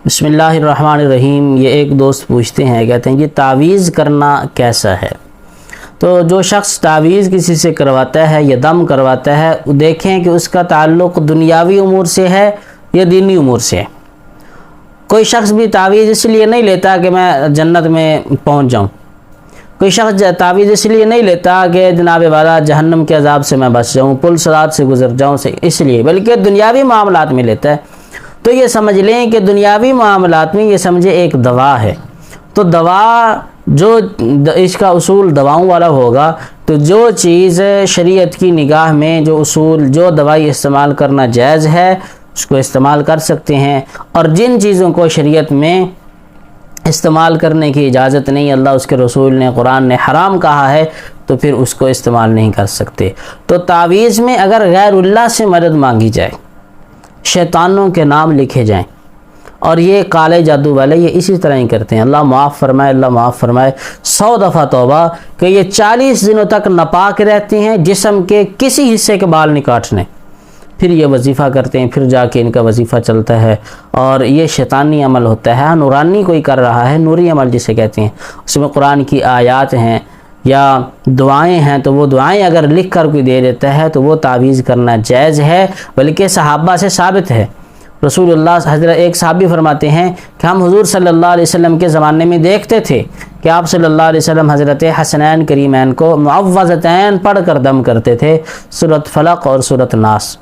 بسم اللہ الرحمن الرحیم۔ یہ ایک دوست پوچھتے ہیں، کہتے ہیں کہ تعویذ کرنا کیسا ہے؟ تو جو شخص تعویذ کسی سے کرواتا ہے یا دم کرواتا ہے، دیکھیں کہ اس کا تعلق دنیاوی امور سے ہے یا دینی امور سے ہے۔ کوئی شخص بھی تعویذ اس لیے نہیں لیتا کہ میں جنت میں پہنچ جاؤں، کوئی شخص تعویذ اس لیے نہیں لیتا کہ جناب والا جہنم کے عذاب سے میں بچ جاؤں، پل صراط سے گزر جاؤں اس لیے، بلکہ دنیاوی معاملات میں لیتا ہے۔ تو یہ سمجھ لیں کہ دنیاوی معاملات میں یہ سمجھے ایک دوا ہے، تو دوا جو اس کا اصول دواؤں والا ہوگا، تو جو چیز شریعت کی نگاہ میں جو اصول جو دوائی استعمال کرنا جائز ہے اس کو استعمال کر سکتے ہیں، اور جن چیزوں کو شریعت میں استعمال کرنے کی اجازت نہیں، اللہ اس کے رسول نے قرآن نے حرام کہا ہے، تو پھر اس کو استعمال نہیں کر سکتے۔ تو تعویذ میں اگر غیر اللہ سے مدد مانگی جائے، شیطانوں کے نام لکھے جائیں، اور یہ کالے جادو والے یہ اسی طرح ہی کرتے ہیں، اللہ معاف فرمائے اللہ معاف فرمائے، 100 دفعہ توبہ، کہ یہ 40 دنوں تک ناپاک رہتے ہیں جسم کے کسی حصے کے بال نہیں کاٹنے، پھر یہ وظیفہ کرتے ہیں، پھر جا کے ان کا وظیفہ چلتا ہے، اور یہ شیطانی عمل ہوتا ہے۔ نورانی کوئی کر رہا ہے، نوری عمل جسے کہتے ہیں، اس میں قرآن کی آیات ہیں یا دعائیں ہیں، تو وہ دعائیں اگر لکھ کر کوئی دے دیتا ہے تو وہ تعویذ کرنا جائز ہے، بلکہ صحابہ سے ثابت ہے۔ رسول اللہ حضرت ایک صحابی فرماتے ہیں کہ ہم حضور صلی اللہ علیہ وسلم کے زمانے میں دیکھتے تھے کہ آپ صلی اللہ علیہ وسلم حضرت حسنین کریمین کو معوذتین پڑھ کر دم کرتے تھے، سورۃ فلق اور سورۃ ناس۔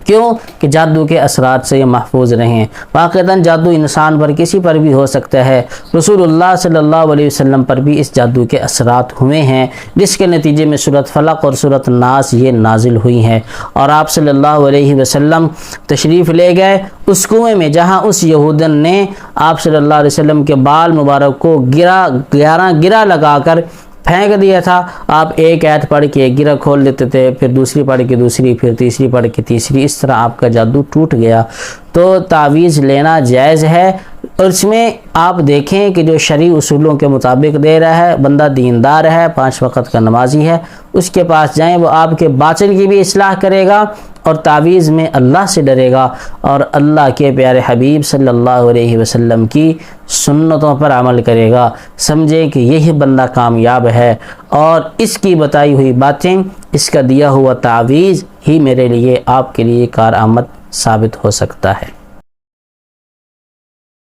کیوں؟ کہ جادو کے اثرات سے یہ محفوظ رہیں۔ واقعتاً جادو انسان پر کسی پر بھی ہو سکتا ہے، رسول اللہ صلی اللہ علیہ وسلم پر بھی اس جادو کے اثرات ہوئے ہیں، جس کے نتیجے میں سورۃ فلق اور سورۃ ناس یہ نازل ہوئی ہیں، اور آپ صلی اللہ علیہ وسلم تشریف لے گئے اس کنویں میں جہاں اس یہودن نے آپ صلی اللہ علیہ وسلم کے بال مبارک کو 11 گرہ لگا کر پھینک دیا تھا۔ آپ ایک آیت پڑھ کے ایک گرہ کھول دیتے تھے، پھر دوسری پڑھ کے دوسری، پھر تیسری پڑھ کے تیسری، اس طرح آپ کا جادو ٹوٹ گیا۔ تو تعویذ لینا جائز ہے، اور اس میں آپ دیکھیں کہ جو شرعی اصولوں کے مطابق دے رہا ہے، بندہ دیندار ہے، 5 وقت کا نمازی ہے، اس کے پاس جائیں، وہ آپ کے باطن کی بھی اصلاح کرے گا، اور تعویذ میں اللہ سے ڈرے گا، اور اللہ کے پیارے حبیب صلی اللہ علیہ وسلم کی سنتوں پر عمل کرے گا۔ سمجھیں کہ یہی بندہ کامیاب ہے، اور اس کی بتائی ہوئی باتیں، اس کا دیا ہوا تعویذ ہی میرے لیے آپ کے لیے کارآمد ثابت ہو سکتا ہے۔